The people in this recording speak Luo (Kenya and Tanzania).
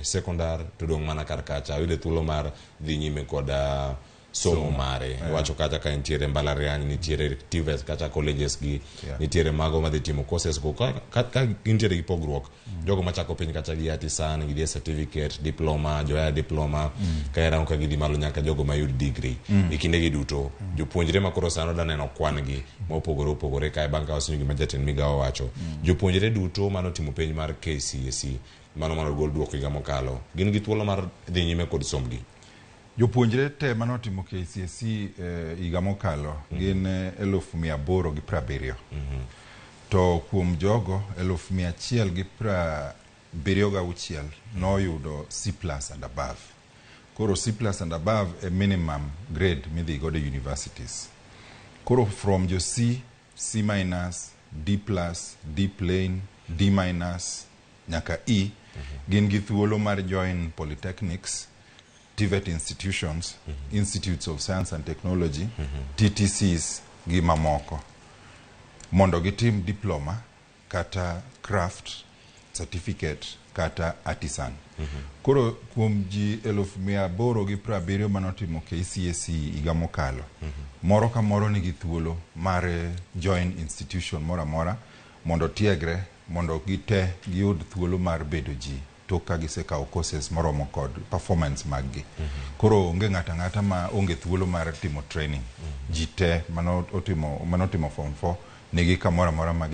sekondar to dong mana kar kacha yude thuolo mar dhi nyime kod somo mare. Wacho kacha ka nitiere mbalariany, nitiere TVET kacha colleges gi, nitiere mago madhi timo courses go ka nitiere gi pogruok. Jogo machako piny kacha gi artisan, gi certificate, diploma, joya diploma, ka era ka gidhi malo nyaka jogo mayud degree. E kinde gi duto jopuonjre makoro sano da neno kwan gi mopogore kae bang' ka wasenyo gima jatend migawo wacho. Jopuonjre duto manotimo penj mar KCSE mano gol duoko higa mokalo, gin gi thuolo mar dhi nyime kod somgi. Jopuonjre te manotimo KCSE higa mokalo gin 1870. To kuom jogo 1176 noyudo C+ and above. Koro C+ and above a minimum grade midhi go to universities. Koro from jo C, C-, D+, D plain, D-, nyaka E, gin gi thuolo mar join polytechnics, TVET institutions, Institutes of Science and Technology, TTCs gi mamoko, mondo gitim diploma kata craft certificate kata artisan. Koro kuom ji 1870 manotimo KCSE higa mokalo, moro ka moro nigi thuolo mar join institution mora mora mondo tiegre, mondo gite giyud thuolo mar bedo ji tok ka gisekawo courses moromo kod performance maggi. Koro onge ng'ata ma onge thuolo mar timo training. Ji te manotimo form 4 nigi kamora mora